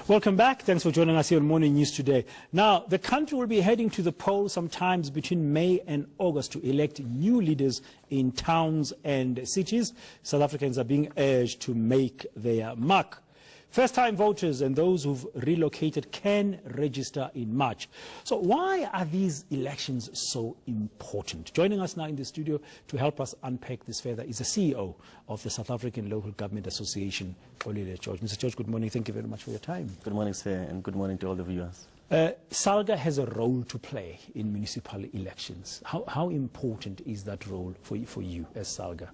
Welcome back. Thanks for joining us here on Morning News today. Now, the country will be heading to the polls sometimes between May and August to elect new leaders in towns and cities. South Africans are being urged to make their mark. First-time voters and those who've relocated can register in March. So why are these elections so important? Joining us now in the studio to help us unpack this further is the CEO of the South African Local Government Association, Xolile George. Mr. George, good morning. Thank you very much for your time. Good morning, sir, and good morning to all the viewers. SALGA has a role to play in municipal elections. How important is that role for you as SALGA?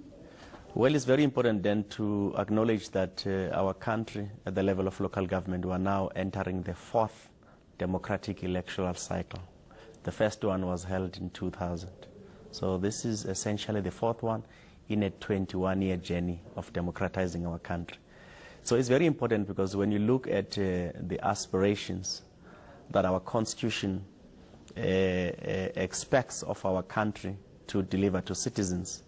Well, it's very important then to acknowledge that our country, at the level of local government, we are now entering the fourth democratic electoral cycle. The first one was held in 2000. So this is essentially the fourth one in a 21-year journey of democratizing our country. So it's very important because when you look at the aspirations that our constitution expects of our country to deliver to citizens,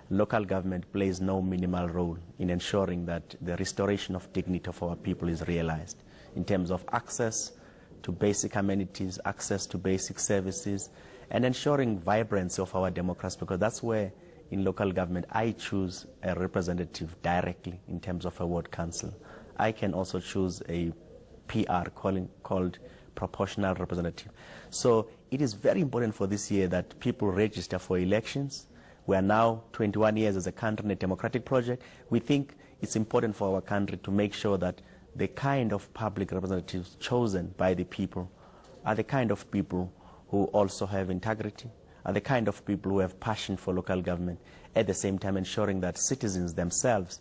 local government plays no minimal role in ensuring that the restoration of dignity of our people is realized in terms of access to basic amenities, access to basic services, and ensuring vibrancy of our democracy, because that's where in local government I choose a representative directly in terms of a ward council. I can also choose a PR called proportional representative. So it is very important for this year that people register for elections. We are now 21 years as a country in a democratic project. We think it's important for our country to make sure that the kind of public representatives chosen by the people are the kind of people who also have integrity, are the kind of people who have passion for local government, at the same time ensuring that citizens themselves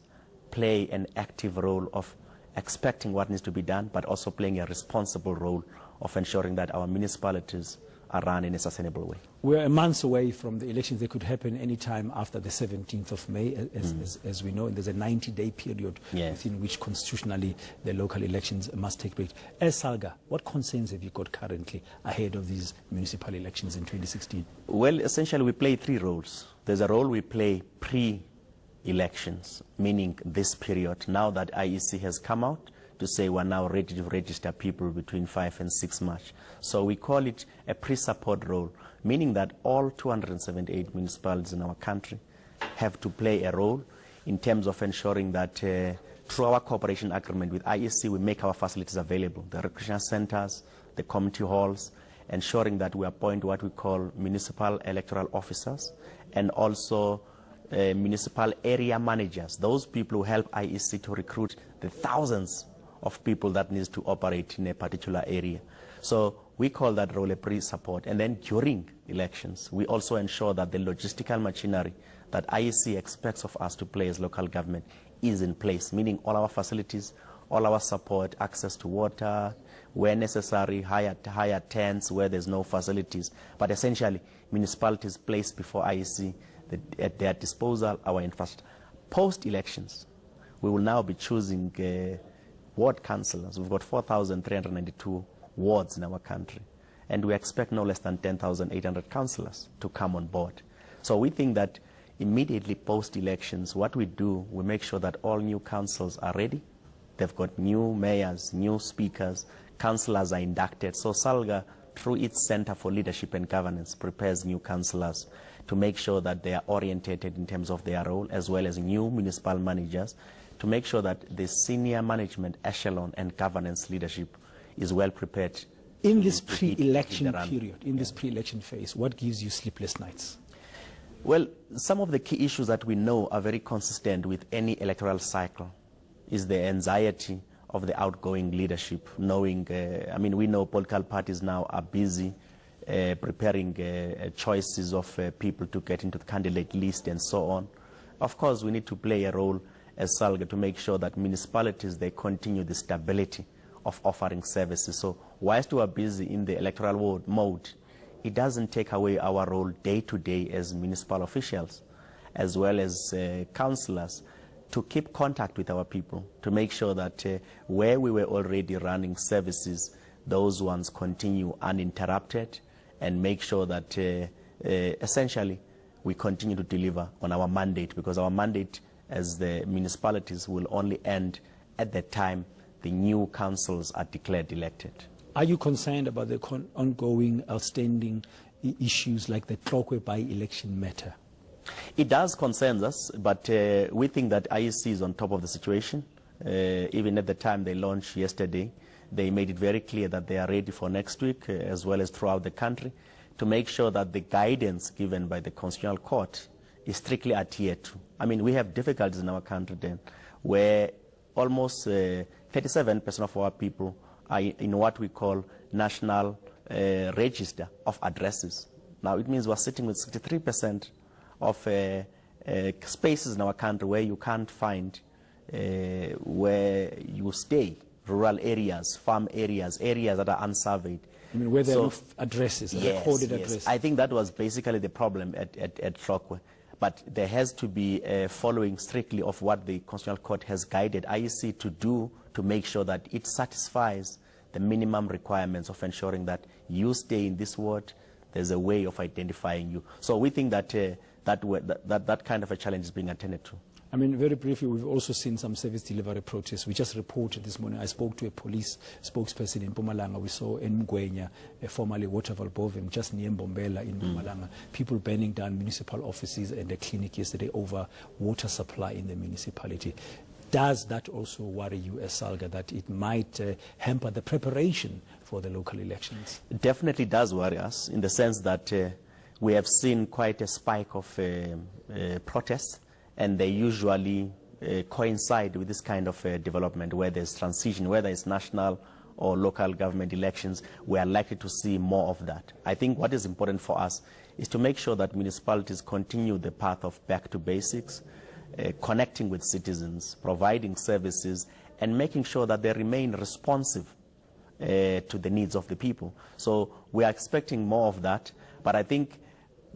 play an active role of expecting what needs to be done, but also playing a responsible role of ensuring that our municipalities are run in a sustainable way. We're a month away from the elections. They could happen any time after the 17th of May, as we know. And there's a 90-day period within which constitutionally the local elections must take place. As SALGA, what concerns have you got currently ahead of these municipal elections in 2016? Well, essentially we play three roles. There's a role we play pre-elections, meaning this period, now that IEC has come out to say we're now ready to register people between 5 and 6 March. So we call it a pre-support role, meaning that all 278 municipalities in our country have to play a role in terms of ensuring that through our cooperation agreement with IEC, we make our facilities available, the recreation centers, the community halls, ensuring that we appoint what we call municipal electoral officers and also municipal area managers, those people who help IEC to recruit the thousands of people that needs to operate in a particular area. So we call that role a pre-support. And then during elections, we also ensure that the logistical machinery that IEC expects of us to play as local government is in place, meaning all our facilities, all our support, access to water, where necessary, higher tents where there's no facilities. But essentially, municipalities place before IEC at their disposal our infrastructure. Post-elections, we will now be choosing ward councillors. We've got 4,392 wards in our country, and we expect no less than 10,800 councillors to come on board. So we think that immediately post-elections, what we do, we make sure that all new councils are ready. They've got new mayors, new speakers, councillors are inducted. So SALGA, through its Center for Leadership and Governance, prepares new councillors to make sure that they are orientated in terms of their role, as well as new municipal managers, to make sure that the senior management echelon and governance leadership is well prepared. In this pre-election period, in this pre-election phase, what gives you sleepless nights? Well, some of the key issues that we know are very consistent with any electoral cycle is the anxiety of the outgoing leadership, knowing, we know political parties now are busy preparing choices of people to get into the candidate list and so on. Of course, we need to play a role as SALGA to make sure that municipalities, they continue the stability of offering services. So whilst we are busy in the electoral mode, it doesn't take away our role day to day as municipal officials, as well as councillors, to keep contact with our people, to make sure that where we were already running services, those ones continue uninterrupted, and make sure that essentially we continue to deliver on our mandate, because our mandate as the municipalities will only end at the time the new councils are declared elected. Are you concerned about the ongoing outstanding issues like the Tlokwe by-election matter? It does concern us, but we think that IEC is on top of the situation. Even at the time they launched yesterday, they made it very clear that they are ready for next week, as well as throughout the country, to make sure that the guidance given by the Constitutional Court is strictly adhered to. I mean, we have difficulties in our country then, where almost 37% of our people are in what we call national register of addresses. Now, it means we're sitting with 63% of spaces in our country where you can't find where you stay, rural areas, farm areas, areas that are unsurveyed. I mean, where there are addresses, recorded addresses. I think that was basically the problem at Tlokwe. But there has to be following strictly of what the Constitutional Court has guided IEC to do to make sure that it satisfies the minimum requirements of ensuring that you stay in this ward, there's a way of identifying you. So we think that that kind of a challenge is being attended to. I mean, very briefly, we've also seen some service delivery protests. We just reported this morning. I spoke to a police spokesperson in Mpumalanga. We saw in Mgwenya, formerly Waterval Bovim, just near Mbombela in Mpumalanga, people burning down municipal offices and a clinic yesterday over water supply in the municipality. Does that also worry you as SALGA, that it might hamper the preparation for the local elections? It definitely does worry us, in the sense that we have seen quite a spike of protests, and they usually coincide with this kind of development where there's transition, whether it's national or local government elections. We are likely to see more of that. I think what is important for us is to make sure that municipalities continue the path of back to basics, connecting with citizens, providing services, and making sure that they remain responsive to the needs of the people. So we are expecting more of that, but I think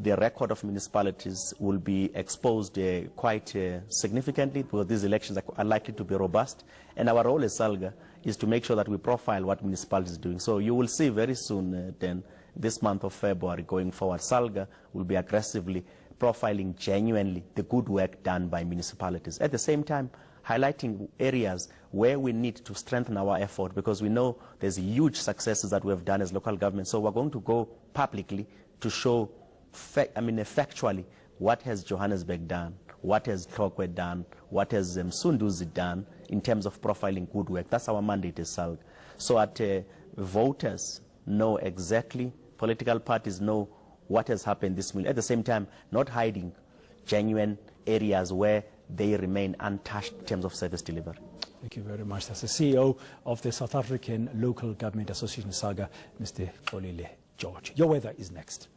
the record of municipalities will be exposed quite significantly, because these elections are likely to be robust. And our role as SALGA is to make sure that we profile what municipalities are doing. So you will see very soon, then, this month of February going forward, SALGA will be aggressively profiling genuinely the good work done by municipalities. At the same time, highlighting areas where we need to strengthen our effort, because we know there's huge successes that we have done as local government. So we're going to go publicly to show factually, what has Johannesburg done, what has Tlokwe done, what has Msunduzi done in terms of profiling good work. That's our mandate as SALGA. So that voters know exactly, political parties know what has happened this morning. At the same time, not hiding genuine areas where they remain untouched in terms of service delivery. Thank you very much. That's the CEO of the South African Local Government Association, SALGA, Mr. Xolile George. Your weather is next.